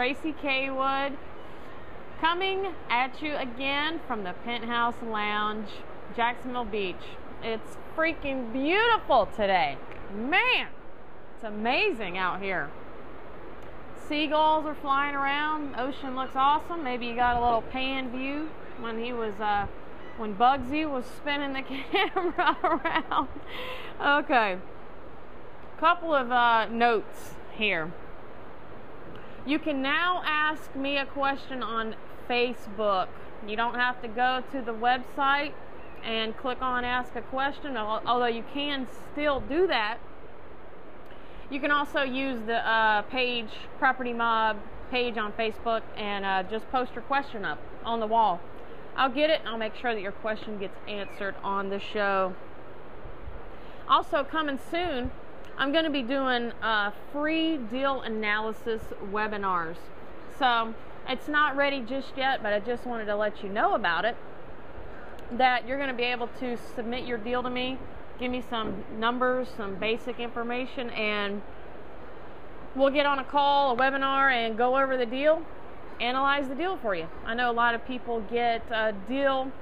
Tracy Kaywood, coming at you again from the Penthouse Lounge, Jacksonville Beach. It's freaking beautiful today. Man, it's amazing out here. Seagulls are flying around. The ocean looks awesome. Maybe you got a little pan view when when Bugsy was spinning the camera around. Okay. Couple of notes here. You can now ask me a question on Facebook. You don't have to go to the website and click on ask a question, although you can still do that. You can also use the page, Property Mob page on Facebook, and just post your question up on the wall. I'll get it and I'll make sure that your question gets answered on the show. Also coming soon, I'm going to be doing free deal analysis webinars. So it's not ready just yet, but I just wanted to let you know about it, that you're going to be able to submit your deal to me, give me some numbers, some basic information, and we'll get on a call, a webinar, and go over the deal, analyze the deal for you. I know a lot of people get deal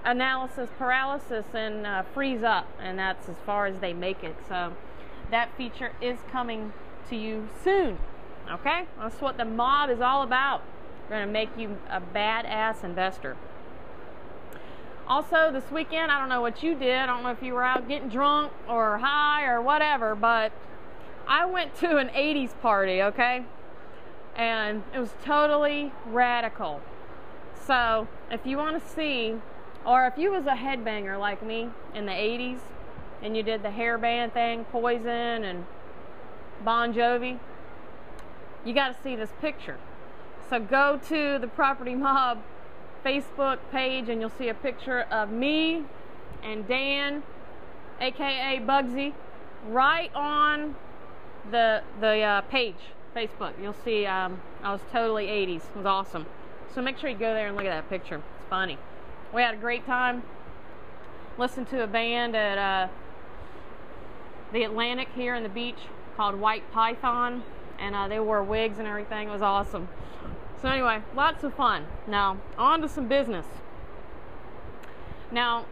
analysis paralysis and freeze up, and that's as far as they make it. So that feature is coming to you soon. Okay? That's what the mob is all about. We're going to make you a badass investor. Also, this weekend, I don't know what you did. I don't know if you were out getting drunk or high or whatever, but I went to an 80s party, okay? And it was totally radical. So, if you want to see, or if you was a headbanger like me in the 80s, and you did the hairband thing, Poison and Bon Jovi, you got to see this picture. So go to the Property Mob Facebook page and you'll see a picture of me and Dan, aka Bugsy, right on the page, Facebook. You'll see I was totally 80s. It was awesome. So make sure you go there and look at that picture. It's funny. We had a great time. Listened to a band at the Atlantic here in the beach called White Python, and they wore wigs and everything. It was awesome. So anyway, lots of fun. Now, on to some business. Now,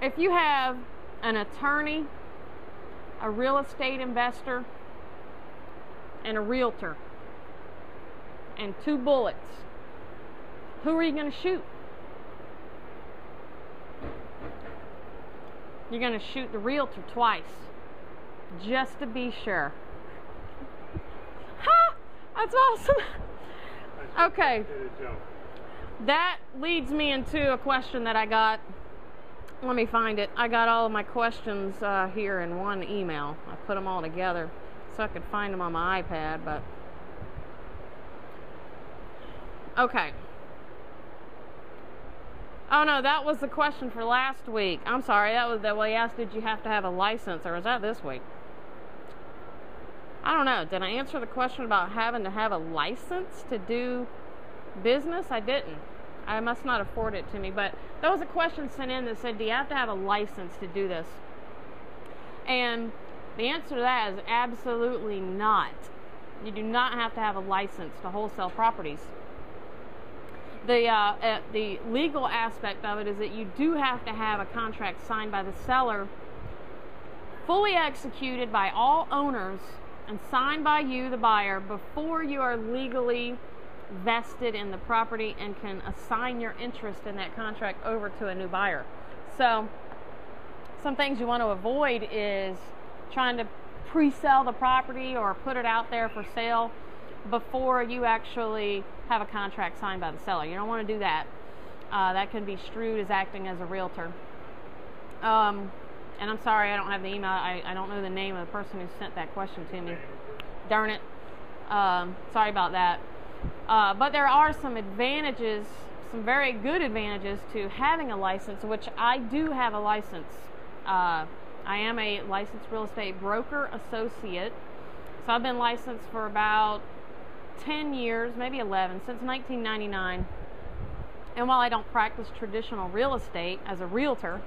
if you have an attorney, a real estate investor, and a realtor, and 2 bullets, who are you going to shoot? You're going to shoot the realtor twice, just to be sure. Ha! That's awesome. Okay. That leads me into a question that I got. Let me find it. I got all of my questions here in one email. I put them all together so I could find them on my iPad, but okay. Oh no, that was the question for last week. I'm sorry, that was the way he asked, did you have to have a license, or was that this week? I don't know. Did I answer the question about having to have a license to do business? I didn't. I must not afford it to me, but there was a question sent in that said, do you have to have a license to do this? And the answer to that is absolutely not. You do not have to have a license to wholesale properties. The legal aspect of it is that you do have to have a contract signed by the seller, fully executed by all owners, and signed by you, the buyer, before you are legally vested in the property and can assign your interest in that contract over to a new buyer. So some things you want to avoid is trying to pre-sell the property or put it out there for sale before you actually have a contract signed by the seller. You don't want to do that. That can be construed as acting as a realtor. And I'm sorry, I don't have the email. I don't know the name of the person who sent that question to me. Darn it. Sorry about that. But there are some advantages, some very good advantages to having a license, which I do have a license. I am a licensed real estate broker associate. So I've been licensed for about 10 years, maybe 11, since 1999. And while I don't practice traditional real estate as a realtor,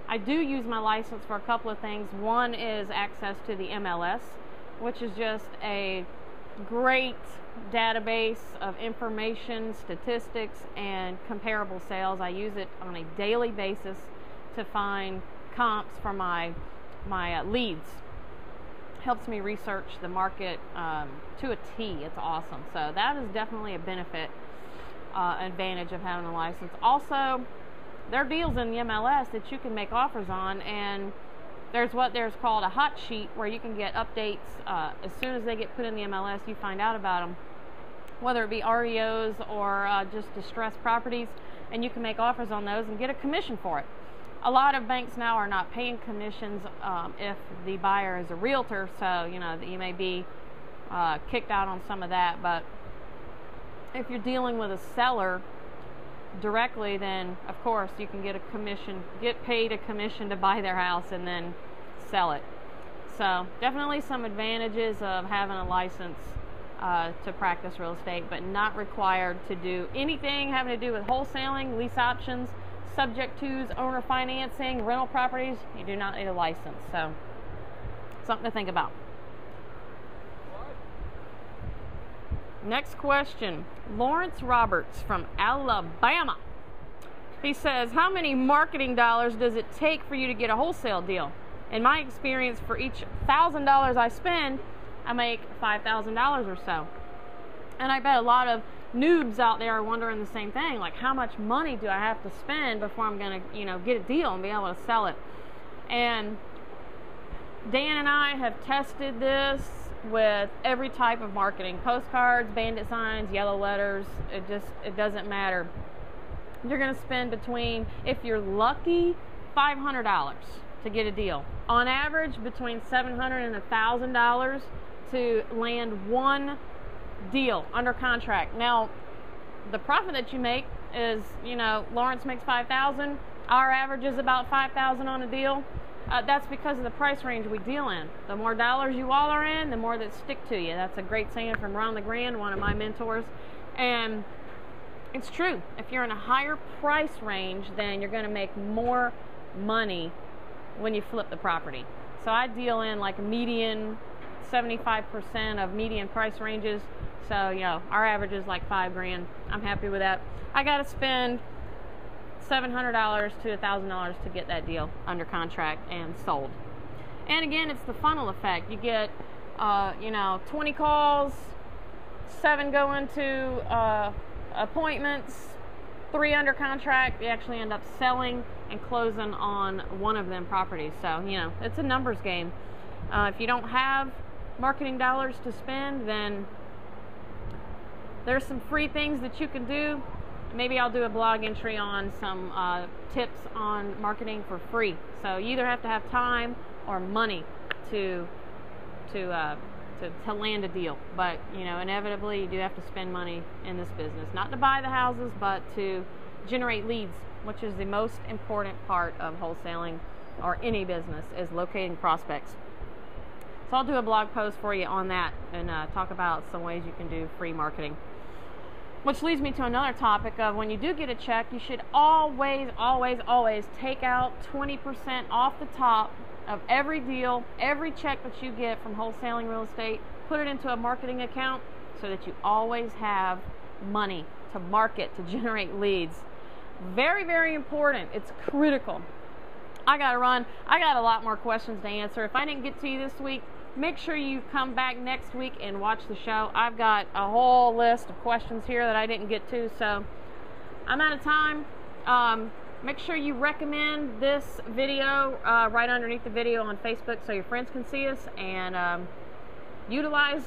I do use my license for a couple of things. One is access to the MLS, which is just a great database of information, statistics, and comparable sales. I use it on a daily basis to find comps for my leads. Helps me research the market to a T. It's awesome. So that is definitely a benefit, advantage of having a license. Also, there are deals in the MLS that you can make offers on, and there's called a hot sheet where you can get updates as soon as they get put in the MLS. You find out about them, whether it be REOs or just distressed properties, and you can make offers on those and get a commission for it. A lot of banks now are not paying commissions if the buyer is a realtor, so you know that you may be kicked out on some of that. But if you're dealing with a seller directly, then of course you can get a commission, get paid a commission to buy their house and then sell it. So definitely some advantages of having a license to practice real estate, but not required to do anything having to do with wholesaling, lease options, subject tos, owner financing, rental properties. You do not need a license. So something to think about. Next question, Lawrence Roberts from Alabama. He says, how many marketing dollars does it take for you to get a wholesale deal? In my experience, for each $1,000 I spend, I make $5,000 or so. And I bet a lot of noobs out there are wondering the same thing, like how much money do I have to spend before I'm going to, get a deal and be able to sell it? And Dan and I have tested this with every type of marketing, postcards, bandit signs, yellow letters. It doesn't matter. You're going to spend between, if you're lucky, $500 to get a deal. On average, between $700 and $1,000 to land one deal under contract. Now, the profit that you make is, Lawrence makes $5,000. Our average is about $5,000 on a deal. That's because of the price range we deal in. The more dollars you all are in, the more that stick to you. That's a great saying from Ron LeGrand, one of my mentors. And it's true. If you're in a higher price range, then you're going to make more money when you flip the property. So I deal in like a median, 75% of median price ranges. So, our average is like $5,000. I'm happy with that. I got to spend $700 to $1,000 to get that deal under contract and sold. And again, it's the funnel effect. You get, 20 calls, 7 go into appointments, 3 under contract. You actually end up selling and closing on one of them properties. So, it's a numbers game. If you don't have marketing dollars to spend, then there's some free things that you can do. Maybe I'll do a blog entry on some tips on marketing for free. So you either have to have time or money to land a deal. But inevitably you do have to spend money in this business, not to buy the houses, but to generate leads, which is the most important part of wholesaling or any business, is locating prospects. So I'll do a blog post for you on that and talk about some ways you can do free marketing. Which leads me to another topic of when you do get a check, you should always, always, always take out 20% off the top of every deal, every check that you get from wholesaling real estate. Put it into a marketing account so that you always have money to market, to generate leads. Very, very important. It's critical. I got to run. I got a lot more questions to answer. If I didn't get to you this week, make sure you come back next week and watch the show. I've got a whole list of questions here that I didn't get to, so I'm out of time. Make sure you recommend this video right underneath the video on Facebook so your friends can see us, and utilize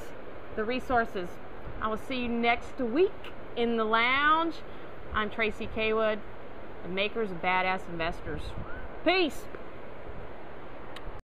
the resources. I will see you next week in the lounge. I'm Tracy Kaywood, the makers of Badass Investors. Peace.